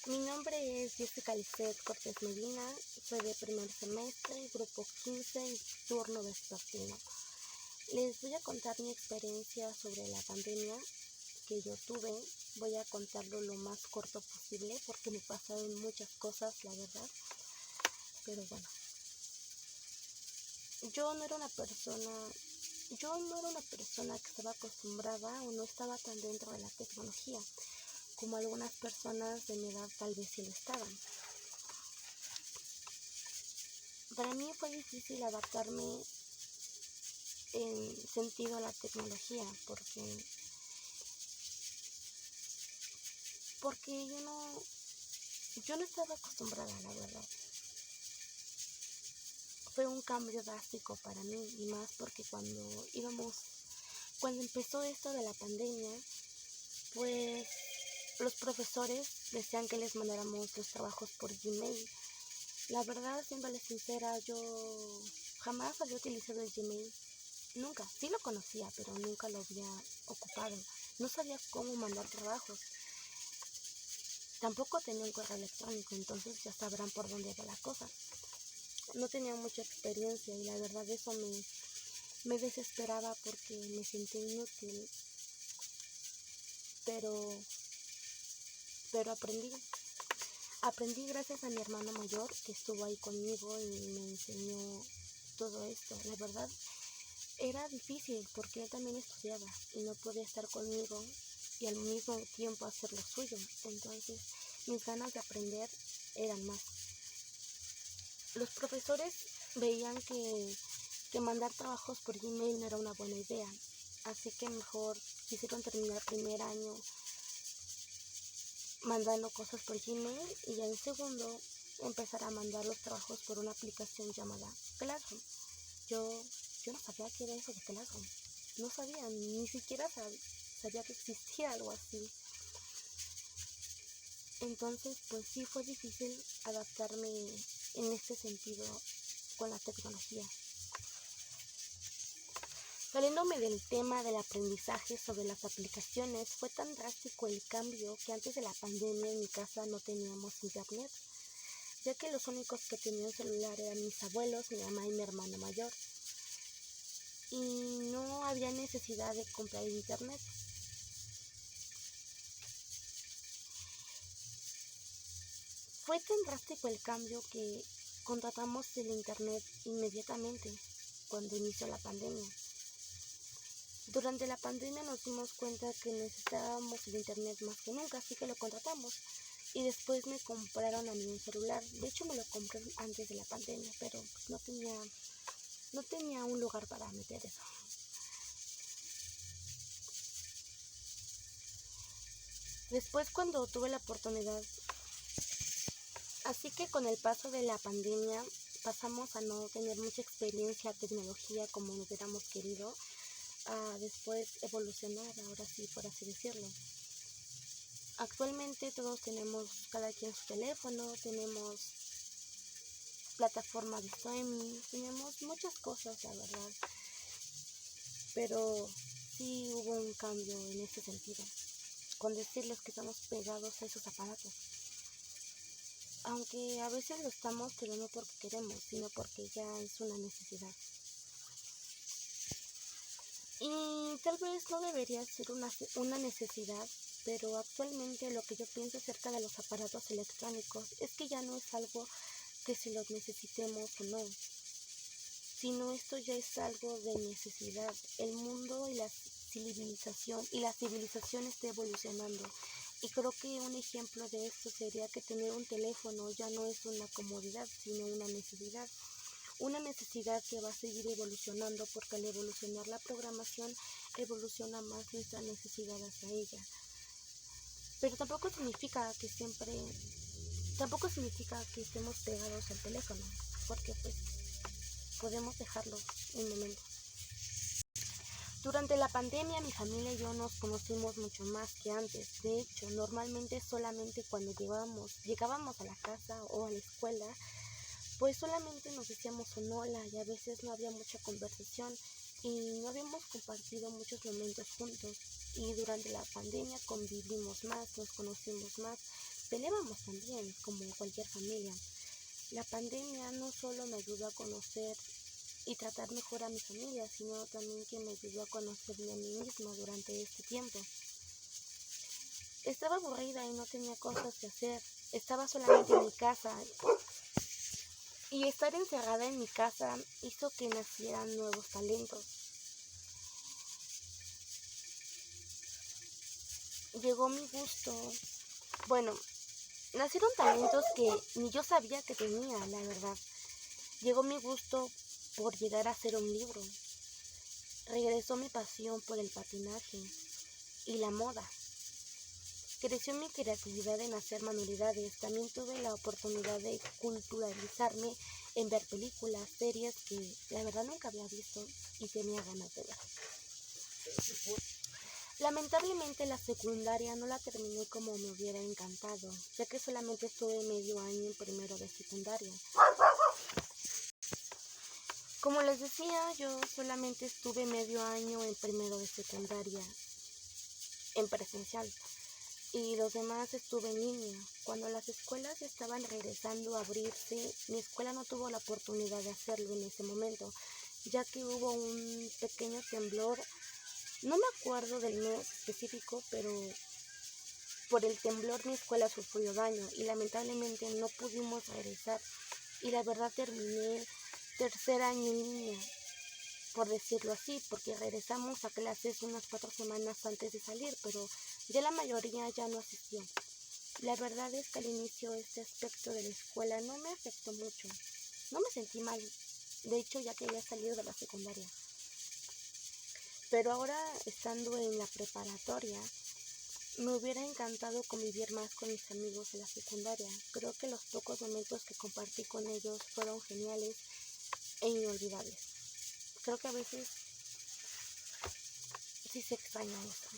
Mi nombre es Jessica Lisset Cortés Medina, soy de primer semestre, grupo 15 y turno vespertino. Les voy a contar mi experiencia sobre la pandemia que yo tuve. Voy a contarlo lo más corto posible porque me pasaron muchas cosas, la verdad. Pero bueno, yo no era una persona que estaba acostumbrada o no estaba tan dentro de la tecnología, como algunas personas de mi edad tal vez sí lo estaban. Para mí fue difícil adaptarme en sentido a la tecnología, porque yo no estaba acostumbrada, la verdad. Fue un cambio drástico para mí, y más porque cuando empezó esto de la pandemia, pues los profesores decían que les mandáramos los trabajos por Gmail. La verdad, siéndole sincera, yo jamás había utilizado el Gmail. Nunca, sí lo conocía, pero nunca lo había ocupado. No sabía cómo mandar trabajos. Tampoco tenía un correo electrónico, entonces ya sabrán por dónde va la cosa. No tenía mucha experiencia y la verdad eso me desesperaba porque me sentía inútil. Pero aprendí gracias a mi hermano mayor que estuvo ahí conmigo y me enseñó todo esto. La verdad era difícil porque él también estudiaba y no podía estar conmigo y al mismo tiempo hacer lo suyo. Entonces mis ganas de aprender eran más. Los profesores veían que mandar trabajos por Gmail no era una buena idea, así que mejor quisieron terminar primer año mandando cosas por Gmail y ya en segundo empezar a mandar los trabajos por una aplicación llamada Classroom. Yo no sabía qué era eso de Classroom, no sabía, ni siquiera sabía que existía algo así. Entonces pues sí fue difícil adaptarme en este sentido con la tecnología. Saliéndome del tema del aprendizaje sobre las aplicaciones, fue tan drástico el cambio que antes de la pandemia en mi casa no teníamos internet, ya que los únicos que tenían celular eran mis abuelos, mi mamá y mi hermano mayor, y no había necesidad de comprar internet. Fue tan drástico el cambio que contratamos el internet inmediatamente cuando inició la pandemia. Durante la pandemia nos dimos cuenta que necesitábamos el internet más que nunca, así que lo contratamos. Y después me compraron a mí un celular. De hecho me lo compré antes de la pandemia, pero pues no tenía un lugar para meter eso. Después cuando tuve la oportunidad, así que con el paso de la pandemia pasamos a no tener mucha experiencia en tecnología como nos hubiéramos querido, a después evolucionar, ahora sí, por así decirlo. Actualmente todos tenemos cada quien su teléfono, tenemos plataforma de streaming, tenemos muchas cosas, la verdad. Pero sí hubo un cambio en ese sentido, con decirles que estamos pegados a esos aparatos. Aunque a veces lo estamos, pero no porque queremos, sino porque ya es una necesidad. Y tal vez no debería ser una necesidad, pero actualmente lo que yo pienso acerca de los aparatos electrónicos es que ya no es algo que si los necesitemos o no, sino esto ya es algo de necesidad. El mundo y la civilización está evolucionando. Y creo que un ejemplo de esto sería que tener un teléfono ya no es una comodidad, sino una necesidad. Una necesidad que va a seguir evolucionando porque al evolucionar la programación evoluciona más nuestra necesidad hacia ella. Pero tampoco significa que estemos pegados al teléfono, porque pues podemos dejarlo un momento. Durante la pandemia mi familia y yo nos conocimos mucho más que antes. De hecho, normalmente solamente cuando llegábamos a la casa o a la escuela, pues solamente nos decíamos un hola y a veces no había mucha conversación y no habíamos compartido muchos momentos juntos. Y durante la pandemia convivimos más, nos conocimos más, peleábamos también, como cualquier familia. La pandemia no solo me ayudó a conocer y tratar mejor a mi familia, sino también que me ayudó a conocerme a mí misma durante este tiempo. Estaba aburrida y no tenía cosas que hacer. Estaba solamente en mi casa y estar encerrada en mi casa hizo que nacieran nuevos talentos. Llegó mi gusto, bueno, nacieron talentos que ni yo sabía que tenía, la verdad. Llegó mi gusto por llegar a hacer un libro. Regresó mi pasión por el patinaje y la moda. Creció mi creatividad en hacer manualidades. También tuve la oportunidad de culturalizarme en ver películas, series que la verdad nunca había visto y tenía ganas de ver. Lamentablemente la secundaria no la terminé como me hubiera encantado, ya que solamente estuve medio año en primero de secundaria. Como les decía, yo solamente estuve medio año en primero de secundaria en presencial y los demás estuve en línea. Cuando las escuelas estaban regresando a abrirse, mi escuela no tuvo la oportunidad de hacerlo en ese momento, ya que hubo un pequeño temblor. No me acuerdo del mes específico, pero por el temblor mi escuela sufrió daño y lamentablemente no pudimos regresar. Y la verdad terminé tercer año en línea, por decirlo así, porque regresamos a clases unas 4 semanas antes de salir, pero ya la mayoría ya no asistió. La verdad es que al inicio este aspecto de la escuela no me afectó mucho. No me sentí mal, de hecho ya que había salido de la secundaria. Pero ahora, estando en la preparatoria, me hubiera encantado convivir más con mis amigos de la secundaria. Creo que los pocos momentos que compartí con ellos fueron geniales e inolvidables. Creo que a veces sí se extraña eso.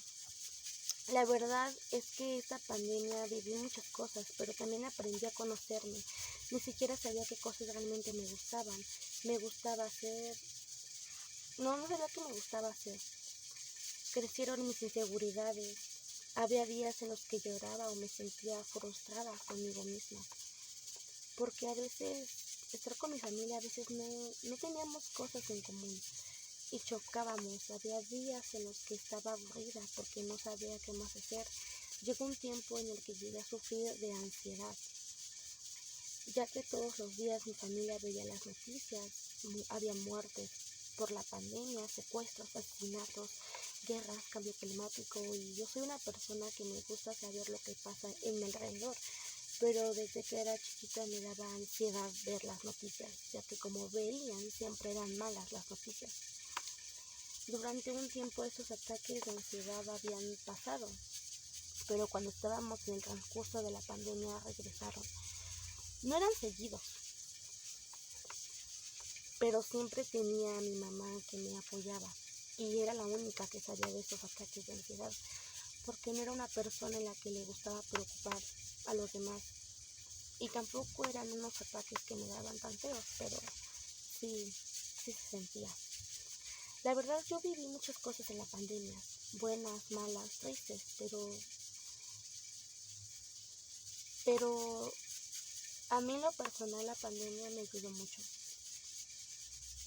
La verdad es que esta pandemia viví muchas cosas, pero también aprendí a conocerme. Ni siquiera sabía qué cosas realmente me gustaban. Me gustaba hacer... No sabía qué me gustaba hacer. Crecieron mis inseguridades. Había días en los que lloraba o me sentía frustrada conmigo misma. Porque a veces estar con mi familia, a veces no teníamos cosas en común. Y chocábamos. Había días en los que estaba aburrida porque no sabía qué más hacer. Llegó un tiempo en el que llegué a sufrir de ansiedad, ya que todos los días mi familia veía las noticias. Había muertes por la pandemia, secuestros, asesinatos, guerras, cambio climático, y yo soy una persona que me gusta saber lo que pasa en mi alrededor, pero desde que era chiquita me daba ansiedad ver las noticias, ya que como veían siempre eran malas las noticias. Durante un tiempo esos ataques de ansiedad habían pasado, pero cuando estábamos en el transcurso de la pandemia regresaron. No eran seguidos, pero siempre tenía a mi mamá que me apoyaba y era la única que sabía de esos ataques de ansiedad, porque no era una persona en la que le gustaba preocupar a los demás y tampoco eran unos ataques que me daban tan feos, pero sí se sentía. La verdad yo viví muchas cosas en la pandemia, buenas, malas, tristes, pero a mí en lo personal la pandemia me ayudó mucho.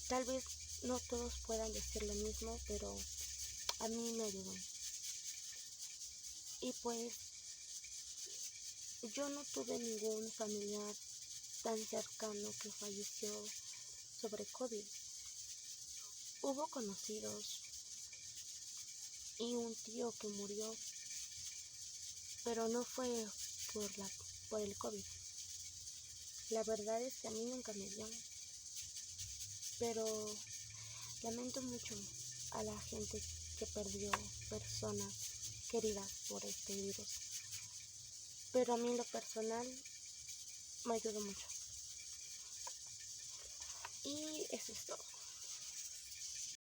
Tal vez no todos puedan decir lo mismo, pero a mí me ayudó. Y pues yo no tuve ningún familiar tan cercano que falleció sobre COVID. Hubo conocidos y un tío que murió, pero no fue por el COVID. La verdad es que a mí nunca me dio, pero lamento mucho a la gente que perdió personas queridas por este virus. Pero a mí en lo personal me ayudó mucho. Y eso es todo.